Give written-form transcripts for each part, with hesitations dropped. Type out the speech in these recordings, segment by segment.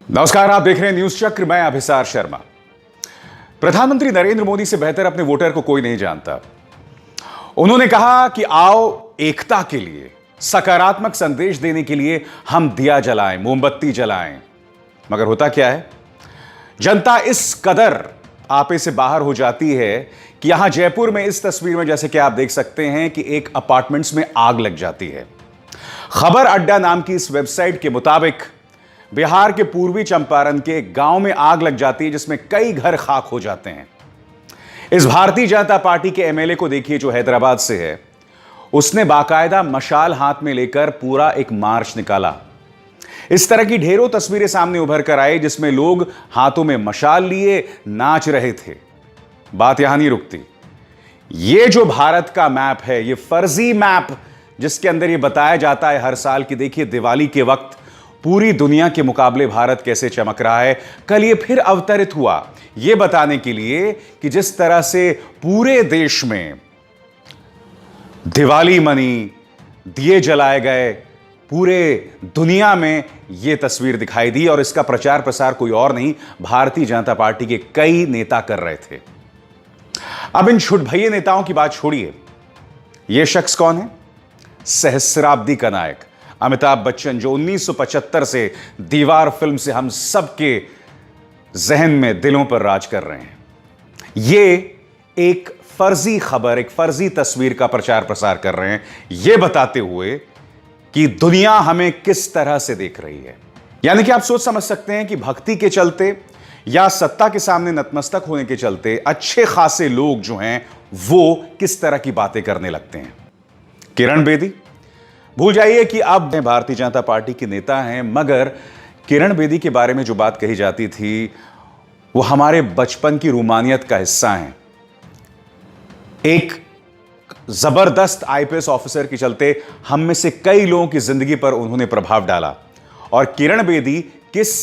नमस्कार, आप देख रहे हैं न्यूज चक्र। मैं अभिसार शर्मा। प्रधानमंत्री नरेंद्र मोदी से बेहतर अपने वोटर को कोई नहीं जानता। उन्होंने कहा कि आओ एकता के लिए, सकारात्मक संदेश देने के लिए हम दिया जलाएं, मोमबत्ती जलाएं। मगर होता क्या है, जनता इस कदर आपे से बाहर हो जाती है कि यहां जयपुर में इस तस्वीर में जैसे कि आप देख सकते हैं कि एक अपार्टमेंट्स में आग लग जाती है। खबर अड्डा नाम की इस वेबसाइट के मुताबिक बिहार के पूर्वी चंपारण के एक गांव में आग लग जाती है, जिसमें कई घर खाक हो जाते हैं। इस भारतीय जनता पार्टी के एमएलए को देखिए, जो हैदराबाद से है। उसने बाकायदा मशाल हाथ में लेकर पूरा एक मार्च निकाला। इस तरह की ढेरों तस्वीरें सामने उभर कर आई, जिसमें लोग हाथों में मशाल लिए नाच रहे थे। बात यहां नहीं रुकती। यह जो भारत का मैप है, यह फर्जी मैप, जिसके अंदर यह बताया जाता है हर साल कि देखिए दिवाली के वक्त पूरी दुनिया के मुकाबले भारत कैसे चमक रहा है, कल ये फिर अवतरित हुआ ये बताने के लिए कि जिस तरह से पूरे देश में दिवाली मनी, दिए जलाए गए, पूरे दुनिया में यह तस्वीर दिखाई दी। और इसका प्रचार प्रसार कोई और नहीं, भारतीय जनता पार्टी के कई नेता कर रहे थे। अब इन छुटभइये नेताओं की बात छोड़िए। यह शख्स कौन है? सहस्राब्दी का नायक अमिताभ बच्चन, जो 1975 से दीवार फिल्म से हम सबके जहन में, दिलों पर राज कर रहे हैं। ये एक फर्जी खबर, एक फर्जी तस्वीर का प्रचार प्रसार कर रहे हैं, यह बताते हुए कि दुनिया हमें किस तरह से देख रही है। यानी कि आप सोच समझ सकते हैं कि भक्ति के चलते या सत्ता के सामने नतमस्तक होने के चलते अच्छे खासे लोग जो हैं वो किस तरह की बातें करने लगते हैं। किरण बेदी, भूल जाइए कि अब भारतीय जनता पार्टी के नेता हैं, मगर किरण बेदी के बारे में जो बात कही जाती थी वो हमारे बचपन की रूमानियत का हिस्सा हैं। एक जबरदस्त आईपीएस ऑफिसर के चलते हम में से कई लोगों की जिंदगी पर उन्होंने प्रभाव डाला। और किरण बेदी किस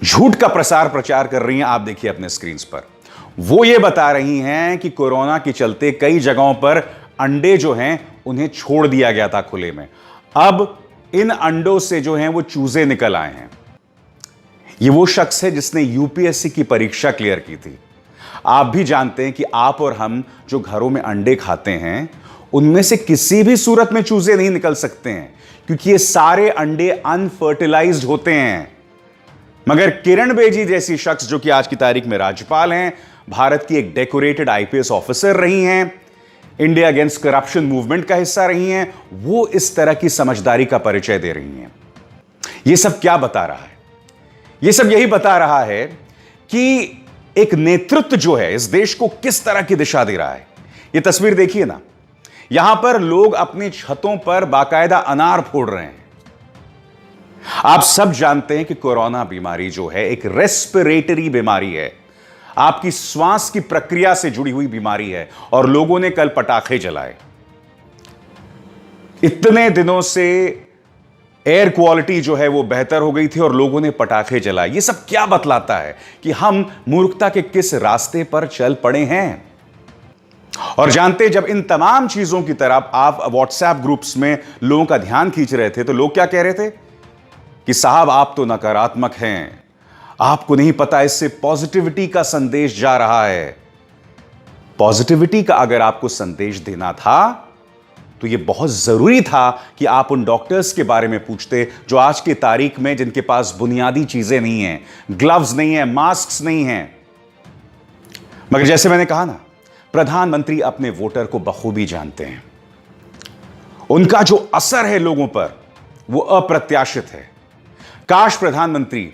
झूठ का प्रचार कर रही हैं, आप देखिए अपने स्क्रीन पर। वो ये बता रही हैं कि कोरोना के चलते कई जगहों पर अंडे जो हैं उन्हें छोड़ दिया गया था खुले में। अब इन अंडों से जो हैं वो चूजे निकल आए हैं। ये वो शख्स है जिसने यूपीएससी की परीक्षा क्लियर की थी। आप भी जानते हैं कि आप और हम जो घरों में अंडे खाते हैं उनमें से किसी भी सूरत में चूजे नहीं निकल सकते हैं, क्योंकि ये सारे अंडे अनफर्टिलाइज्ड होते हैं। मगर किरण बेदी जैसी शख्स, जो कि आज की तारीख में राज्यपाल हैं, भारत की एक डेकोरेटेड आईपीएस ऑफिसर रही हैं, इंडिया अगेंस्ट करप्शन मूवमेंट का हिस्सा रही हैं, वो इस तरह की समझदारी का परिचय दे रही हैं। यह सब क्या बता रहा है? यह सब यही बता रहा है कि एक नेतृत्व जो है इस देश को किस तरह की दिशा दे रहा है। यह तस्वीर देखिए ना, यहां पर लोग अपनी छतों पर बाकायदा अनार फोड़ रहे हैं। आप सब जानते हैं कि कोरोना बीमारी जो है एक रेस्पिरेटरी बीमारी है, आपकी श्वास की प्रक्रिया से जुड़ी हुई बीमारी है। और लोगों ने कल पटाखे जलाए। इतने दिनों से एयर क्वालिटी जो है वो बेहतर हो गई थी और लोगों ने पटाखे जलाए। ये सब क्या बतलाता है कि हम मूर्खता के किस रास्ते पर चल पड़े हैं। और जानते, जब इन तमाम चीजों की तरफ आप व्हाट्सएप ग्रुप्स में लोगों का ध्यान खींच रहे थे तो लोग क्या कह रहे थे कि साहब आप तो नकारात्मक हैं, आपको नहीं पता इससे पॉजिटिविटी का संदेश जा रहा है। पॉजिटिविटी का अगर आपको संदेश देना था तो यह बहुत जरूरी था कि आप उन डॉक्टर्स के बारे में पूछते जो आज की तारीख में जिनके पास बुनियादी चीजें नहीं हैं, ग्लव्स नहीं है, मास्क नहीं हैं। मगर जैसे मैंने कहा ना, प्रधानमंत्री अपने वोटर को बखूबी जानते हैं। उनका जो असर है लोगों पर वो अप्रत्याशित है। काश प्रधानमंत्री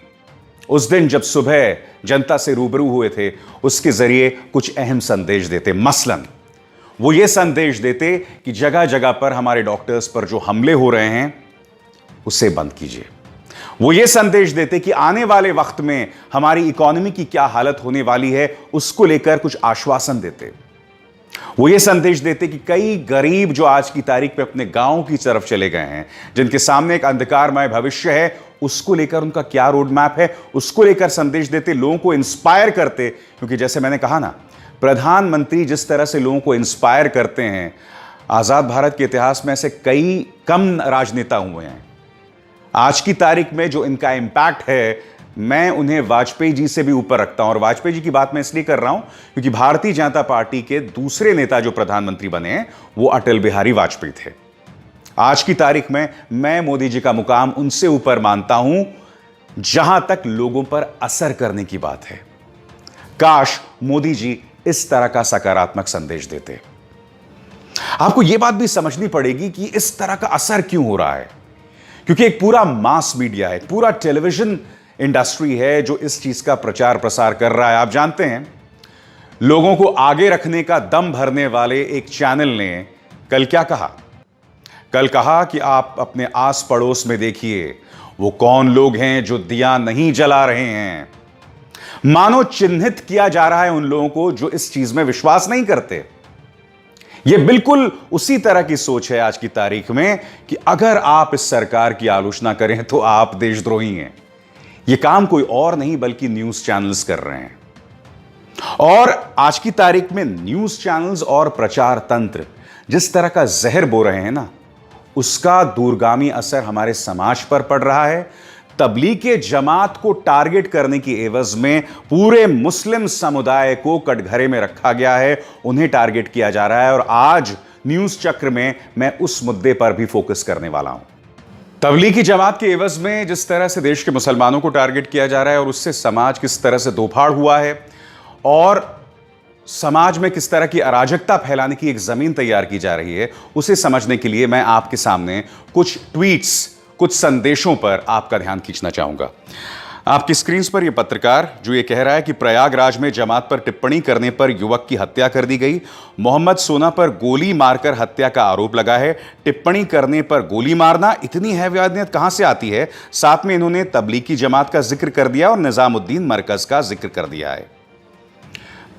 उस दिन जब सुबह जनता से रूबरू हुए थे उसके जरिए कुछ अहम संदेश देते। मसलन वो ये संदेश देते कि जगह जगह पर हमारे डॉक्टर्स पर जो हमले हो रहे हैं उसे बंद कीजिए। वो ये संदेश देते कि आने वाले वक्त में हमारी इकोनॉमी की क्या हालत होने वाली है उसको लेकर कुछ आश्वासन देते। वो ये संदेश देते कि कई गरीब जो आज की तारीख में अपने गांव की तरफ चले गए हैं, जिनके सामने एक अंधकारमय भविष्य है, उसको लेकर उनका क्या रोड मैप है, उसको लेकर संदेश देते, लोगों को इंस्पायर करते। क्योंकि जैसे मैंने कहा ना, प्रधानमंत्री जिस तरह से लोगों को इंस्पायर करते हैं, आजाद भारत के इतिहास में ऐसे कई कम राजनेता हुए हैं। आज की तारीख में जो इनका इंपैक्ट है, मैं उन्हें वाजपेयी जी से भी ऊपर रखता हूं। और वाजपेयी जी की बात मैं इसलिए कर रहा हूं क्योंकि भारतीय जनता पार्टी के दूसरे नेता जो प्रधानमंत्री बने हैं वो अटल बिहारी वाजपेयी थे। आज की तारीख में मैं मोदी जी का मुकाम उनसे ऊपर मानता हूं जहां तक लोगों पर असर करने की बात है। काश मोदी जी इस तरह का सकारात्मक संदेश देते। आपको यह बात भी समझनी पड़ेगी कि इस तरह का असर क्यों हो रहा है, क्योंकि एक पूरा मास मीडिया है, पूरा टेलीविजन इंडस्ट्री है जो इस चीज का प्रचार प्रसार कर रहा है। आप जानते हैं, लोगों को आगे रखने का दम भरने वाले एक चैनल ने कल क्या कहा? कल कहा कि आप अपने आस पड़ोस में देखिए वो कौन लोग हैं जो दिया नहीं जला रहे हैं। मानो चिन्हित किया जा रहा है उन लोगों को जो इस चीज में विश्वास नहीं करते। यह बिल्कुल उसी तरह की सोच है आज की तारीख में कि अगर आप इस सरकार की आलोचना करें तो आप देशद्रोही हैं। यह काम कोई और नहीं बल्कि न्यूज चैनल्स कर रहे हैं। और आज की तारीख में न्यूज चैनल्स और प्रचार तंत्र जिस तरह का जहर बो रहे हैं ना, उसका दूरगामी असर हमारे समाज पर पड़ रहा है। तबलीगी जमात को टारगेट करने की एवज में पूरे मुस्लिम समुदाय को कटघरे में रखा गया है, उन्हें टारगेट किया जा रहा है। और आज न्यूज चक्र में मैं उस मुद्दे पर भी फोकस करने वाला हूं। तबलीगी जमात के एवज में जिस तरह से देश के मुसलमानों को टारगेट किया जा रहा है और उससे समाज किस तरह से दोफाड़ हुआ है और समाज में किस तरह की अराजकता फैलाने की एक जमीन तैयार की जा रही है, उसे समझने के लिए मैं आपके सामने कुछ ट्वीट्स, कुछ संदेशों पर आपका ध्यान खींचना चाहूंगा। आपकी स्क्रीन पर यह पत्रकार जो यह कह रहा है कि प्रयागराज में जमात पर टिप्पणी करने पर युवक की हत्या कर दी गई। मोहम्मद सोना पर गोली मारकर हत्या का आरोप लगा है। टिप्पणी करने पर गोली मारना, इतनी हैवानियत कहां से आती है? साथ में इन्होंने तबलीगी जमात का जिक्र कर दिया और निजामुद्दीन मरकज का जिक्र कर दिया है।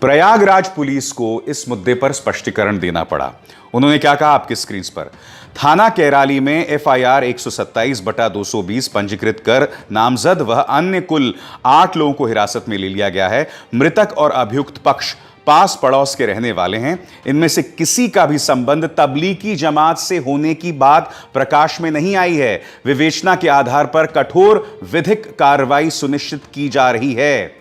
प्रयागराज पुलिस को इस मुद्दे पर स्पष्टीकरण देना पड़ा। उन्होंने क्या कहा आपकी स्क्रीन पर? थाना कैराली में एफआईआर 127/220 पंजीकृत कर नामजद व अन्य कुल 8 लोगों को हिरासत में ले लिया गया है। मृतक और अभियुक्त पक्ष पास पड़ोस के रहने वाले हैं। इनमें से किसी का भी संबंध तबलीगी जमात से होने की बात प्रकाश में नहीं आई है। विवेचना के आधार पर कठोर विधिक कार्रवाई सुनिश्चित की जा रही है।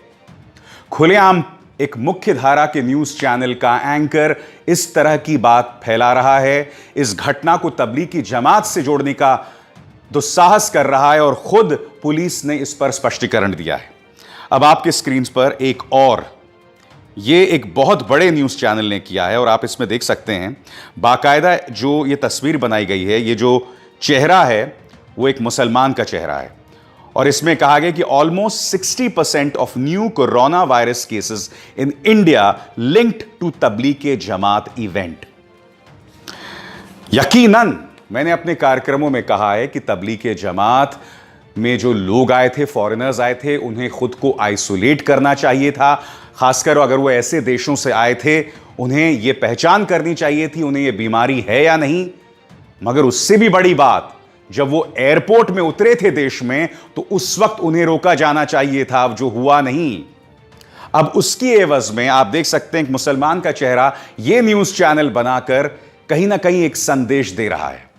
खुलेआम एक मुख्य धारा के न्यूज चैनल का एंकर इस तरह की बात फैला रहा है, इस घटना को तबलीगी जमात से जोड़ने का दुस्साहस कर रहा है और खुद पुलिस ने इस पर स्पष्टीकरण दिया है। अब आपके स्क्रीन पर एक और, ये एक बहुत बड़े न्यूज चैनल ने किया है और आप इसमें देख सकते हैं बाकायदा जो ये तस्वीर बनाई गई है, ये जो चेहरा है वो एक मुसलमान का चेहरा है और इसमें कहा गया कि almost 60% of new corona virus cases in India linked to Tablighi Jamaat event. यकीनन मैंने अपने कार्यक्रमों में कहा है कि तबलीगी जमात में जो लोग आए थे, फॉरेनर्स आए थे, उन्हें खुद को आइसोलेट करना चाहिए था। खासकर अगर वो ऐसे देशों से आए थे, उन्हें यह पहचान करनी चाहिए थी उन्हें यह बीमारी है या नहीं। मगर उससे भी बड़ी बात, जब वो एयरपोर्ट में उतरे थे देश में, तो उस वक्त उन्हें रोका जाना चाहिए था, जो हुआ नहीं। अब उसकी एवज में आप देख सकते हैं कि मुसलमान का चेहरा यह न्यूज चैनल बनाकर कहीं ना कहीं एक संदेश दे रहा है।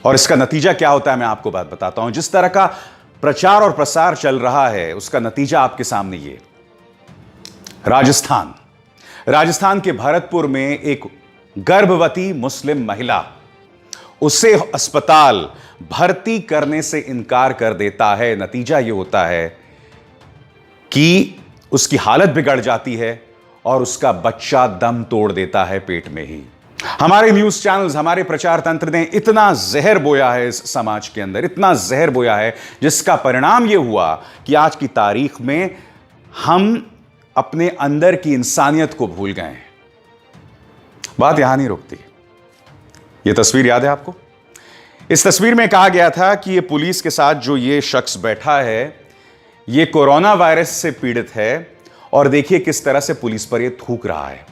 और इसका नतीजा क्या होता है मैं आपको बात बताता हूं। जिस तरह का प्रचार और प्रसार चल रहा है उसका नतीजा आपके सामने ये। राजस्थान के भरतपुर में एक गर्भवती मुस्लिम महिला, उसे अस्पताल भर्ती करने से इनकार कर देता है। नतीजा यह होता है कि उसकी हालत बिगड़ जाती है और उसका बच्चा दम तोड़ देता है पेट में ही। हमारे न्यूज चैनल्स, हमारे प्रचार तंत्र ने इतना जहर बोया है इस समाज के अंदर, इतना जहर बोया है, जिसका परिणाम यह हुआ कि आज की तारीख में हम अपने अंदर की इंसानियत को भूल गए हैं। बात यहां नहीं रुकती। यह तस्वीर याद है आपको? इस तस्वीर में कहा गया था कि यह पुलिस के साथ जो ये शख्स बैठा है, यह कोरोना वायरस से पीड़ित है और देखिए किस तरह से पुलिस पर यह थूक रहा है।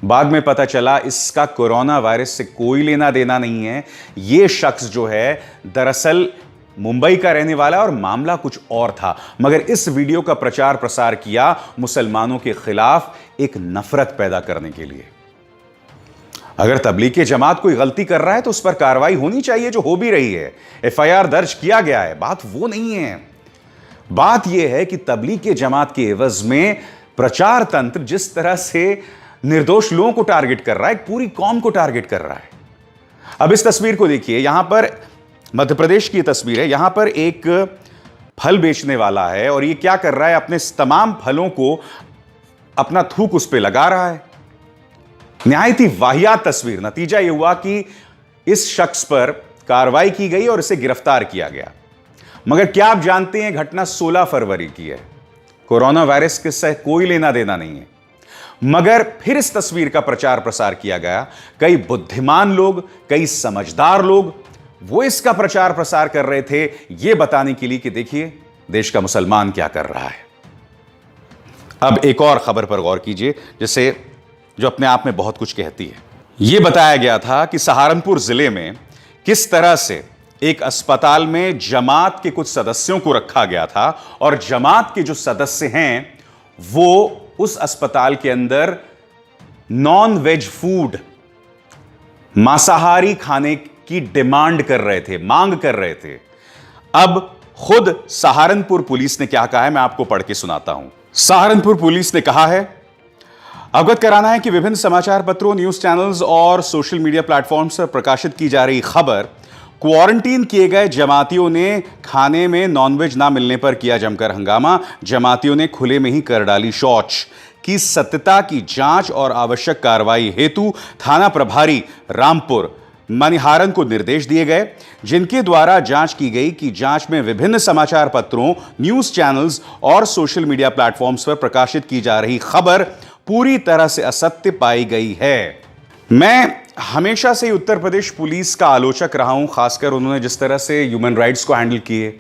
बाद में पता चला इसका कोरोना वायरस से कोई लेना देना नहीं है। यह शख्स जो है दरअसल मुंबई का रहने वाला और मामला कुछ और था, मगर इस वीडियो का प्रचार प्रसार किया मुसलमानों के खिलाफ एक नफरत पैदा करने के लिए। अगर तबलीग जमात कोई गलती कर रहा है तो उस पर कार्रवाई होनी चाहिए, जो हो भी रही है, एफआईआर दर्ज किया गया है। बात वो नहीं है। बात यह है कि तबलीग जमात के एवज में प्रचार तंत्र जिस तरह से निर्दोष लोगों को टारगेट कर रहा है, एक पूरी कौम को टारगेट कर रहा है। अब इस तस्वीर को देखिए, यहां पर मध्य प्रदेश की तस्वीर है। यहां पर एक फल बेचने वाला है और ये क्या कर रहा है, अपने तमाम फलों को अपना थूक उस पर लगा रहा है। निहायत ही वाहियात तस्वीर। नतीजा यह हुआ कि इस शख्स पर कार्रवाई की गई और इसे गिरफ्तार किया गया। मगर क्या आप जानते हैं, घटना 16 फरवरी की है। कोरोना वायरस के साथ कोई लेना देना नहीं है। मगर फिर इस तस्वीर का प्रचार प्रसार किया गया। कई बुद्धिमान लोग, कई समझदार लोग वो इसका प्रचार प्रसार कर रहे थे, यह बताने के लिए कि देखिए देश का मुसलमान क्या कर रहा है। अब एक और खबर पर गौर कीजिए, जिसे जो अपने आप में बहुत कुछ कहती है। यह बताया गया था कि सहारनपुर जिले में किस तरह से एक अस्पताल में जमात के कुछ सदस्यों को रखा गया था और जमात के जो सदस्य हैं वो उस अस्पताल के अंदर नॉन वेज फूड, मांसाहारी खाने की डिमांड कर रहे थे, मांग कर रहे थे। अब खुद सहारनपुर पुलिस ने क्या कहा है, मैं आपको पढ़ के सुनाता हूं। सहारनपुर पुलिस ने कहा है, अवगत कराना है कि विभिन्न समाचार पत्रों, न्यूज चैनल्स और सोशल मीडिया प्लेटफॉर्म्स पर प्रकाशित की जा रही खबर, क्वारंटीन किए गए जमातियों ने खाने में नॉनवेज ना मिलने पर किया जमकर हंगामा। जमातियों ने खुले में ही कर डाली शौच की सत्यता की जांच और आवश्यक कार्रवाई हेतु थाना प्रभारी रामपुर मनिहारन को निर्देश दिए गए, जिनके द्वारा जांच की गई कि जांच में विभिन्न समाचार पत्रों, न्यूज चैनल्स और सोशल मीडिया प्लेटफॉर्म्स पर प्रकाशित की जा रही खबर पूरी तरह से असत्य पाई गई है। मैं हमेशा से उत्तर प्रदेश पुलिस का आलोचक रहा हूं, खासकर उन्होंने जिस तरह से ह्यूमन राइट्स को हैंडल किए,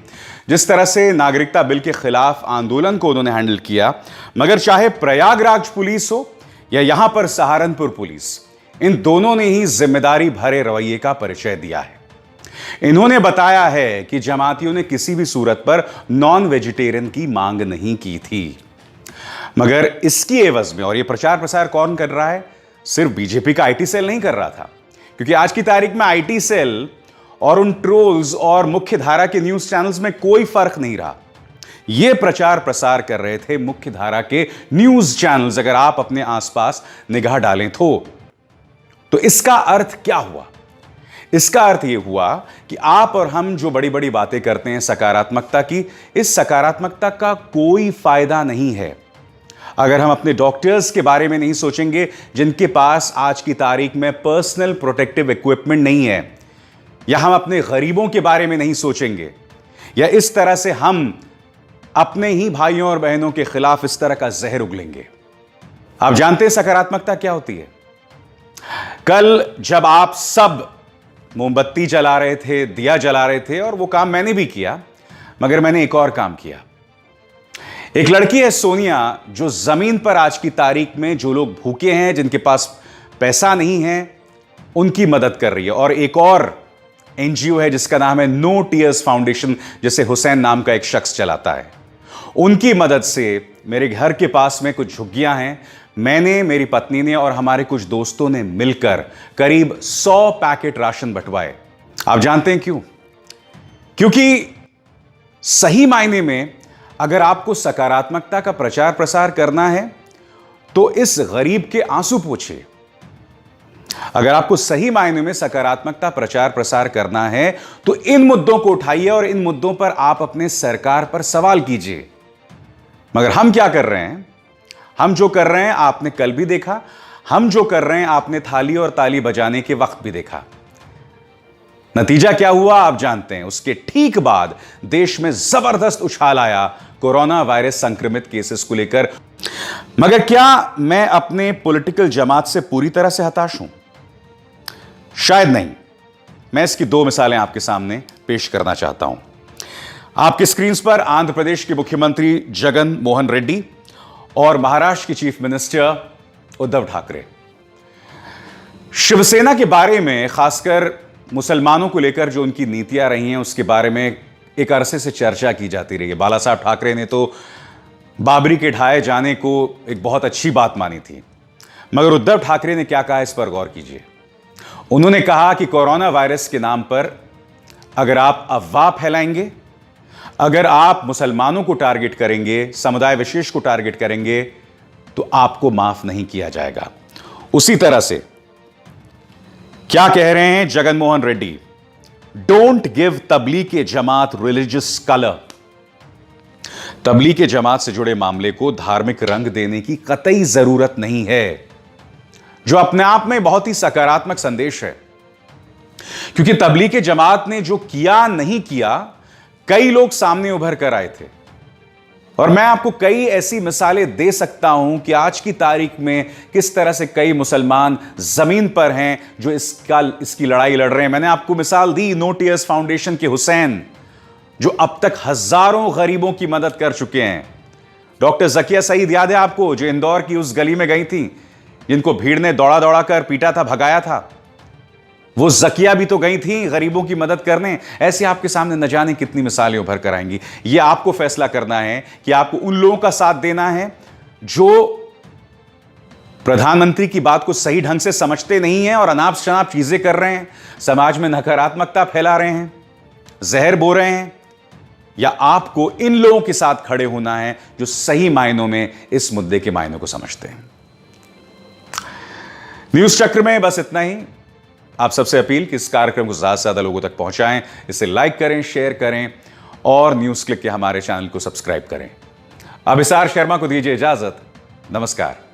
जिस तरह से नागरिकता बिल के खिलाफ आंदोलन को उन्होंने हैंडल किया। मगर चाहे प्रयागराज पुलिस हो या यहां पर सहारनपुर पुलिस, इन दोनों ने ही जिम्मेदारी भरे रवैये का परिचय दिया है। इन्होंने बताया है कि जमातियों ने किसी भी सूरत पर नॉन वेजिटेरियन की मांग नहीं की थी। मगर इसकी एवज में, और यह प्रचार प्रसार कौन कर रहा है, सिर्फ बीजेपी का आईटी सेल नहीं कर रहा था, क्योंकि आज की तारीख में आईटी सेल और उन ट्रोल्स और मुख्य धारा के न्यूज चैनल्स में कोई फर्क नहीं रहा। यह प्रचार प्रसार कर रहे थे मुख्य धारा के न्यूज चैनल्स, अगर आप अपने आसपास निगाह डालें तो इसका अर्थ क्या हुआ? इसका अर्थ यह हुआ कि आप और हम जो बड़ी बड़ी बातें करते हैं सकारात्मकता की, इस सकारात्मकता का कोई फायदा नहीं है अगर हम अपने डॉक्टर्स के बारे में नहीं सोचेंगे, जिनके पास आज की तारीख में पर्सनल प्रोटेक्टिव इक्विपमेंट नहीं है, या हम अपने गरीबों के बारे में नहीं सोचेंगे, या इस तरह से हम अपने ही भाइयों और बहनों के खिलाफ इस तरह का जहर उगलेंगे। आप जानते हैं सकारात्मकता क्या होती है? कल जब आप सब मोमबत्ती जला रहे थे, दिया जला रहे थे, और वो काम मैंने भी किया, मगर मैंने एक और काम किया। एक लड़की है सोनिया, जो जमीन पर आज की तारीख में जो लोग भूखे हैं, जिनके पास पैसा नहीं है, उनकी मदद कर रही है। और एक और एनजीओ है जिसका नाम है नो टीयर्स फाउंडेशन, जिसे हुसैन नाम का एक शख्स चलाता है। उनकी मदद से मेरे घर के पास में कुछ झुग्गियां हैं, मैंने, मेरी पत्नी ने और हमारे कुछ दोस्तों ने मिलकर करीब 100 पैकेट राशन बंटवाए। आप जानते हैं क्यों? क्योंकि सही मायने में अगर आपको सकारात्मकता का प्रचार प्रसार करना है तो इस गरीब के आंसू पोंछिए। अगर आपको सही मायने में सकारात्मकता प्रचार प्रसार करना है तो इन मुद्दों को उठाइए और इन मुद्दों पर आप अपने सरकार पर सवाल कीजिए। मगर हम क्या कर रहे हैं? हम जो कर रहे हैं आपने कल भी देखा, हम जो कर रहे हैं आपने थाली और ताली बजाने के वक्त भी देखा। नतीजा क्या हुआ आप जानते हैं। उसके ठीक बाद देश में जबरदस्त उछाल आया कोरोना वायरस संक्रमित केसेस को लेकर। मगर क्या मैं अपने पॉलिटिकल जमात से पूरी तरह से हताश हूं? शायद नहीं। मैं इसकी 2 मिसालें आपके सामने पेश करना चाहता हूं। आपके स्क्रीन पर आंध्र प्रदेश के मुख्यमंत्री जगन मोहन रेड्डी और महाराष्ट्र के चीफ मिनिस्टर उद्धव ठाकरे। शिवसेना के बारे में, खासकर मुसलमानों को लेकर जो उनकी नीतियां रही हैं, उसके बारे में एक अरसे से चर्चा की जाती रही है। बाला साहब ठाकरे ने तो बाबरी के ढाए जाने को एक बहुत अच्छी बात मानी थी, मगर उद्धव ठाकरे ने क्या कहा, इस पर गौर कीजिए। उन्होंने कहा कि कोरोना वायरस के नाम पर अगर आप अफवाह फैलाएंगे, अगर आप मुसलमानों को टारगेट करेंगे, समुदाय विशेष को टारगेट करेंगे, तो आपको माफ नहीं किया जाएगा। उसी तरह से क्या कह रहे हैं Jagan Mohan Reddy? Don't give Tablighi Jamaat religious colour. Tablighi Jamaat से जुड़े मामले को धार्मिक रंग देने की कतई जरूरत नहीं है, जो अपने आप में बहुत ही सकारात्मक संदेश है। क्योंकि तबलीग जमात ने जो किया नहीं किया, कई लोग सामने उभर कर आए थे। और मैं आपको कई ऐसी मिसालें दे सकता हूं कि आज की तारीख में किस तरह से कई मुसलमान जमीन पर हैं जो इसकी लड़ाई लड़ रहे हैं। मैंने आपको मिसाल दी नो टीयर्स फाउंडेशन के हुसैन, जो अब तक हजारों गरीबों की मदद कर चुके हैं। डॉक्टर जकिया सईद याद है आपको, जो इंदौर की उस गली में गई थी, जिनको भीड़ ने दौड़ा दौड़ा कर पीटा था, भगाया था। वो जकिया भी तो गई थी गरीबों की मदद करने। ऐसे आपके सामने न जाने कितनी मिसालें उभर कर आएंगी। ये आपको फैसला करना है कि आपको उन लोगों का साथ देना है जो प्रधानमंत्री की बात को सही ढंग से समझते नहीं हैं और अनाप शनाप चीजें कर रहे हैं, समाज में नकारात्मकता फैला रहे हैं, जहर बो रहे हैं, या आपको इन लोगों के साथ खड़े होना है जो सही मायनों में इस मुद्दे के मायनों को समझते हैं। न्यूज चक्र में बस इतना ही। आप सबसे अपील कि इस कार्यक्रम को ज्यादा से ज्यादा लोगों तक पहुंचाएं, इसे लाइक करें, शेयर करें और न्यूज क्लिक के हमारे चैनल को सब्सक्राइब करें। अभिसार शर्मा को दीजिए इजाजत। नमस्कार।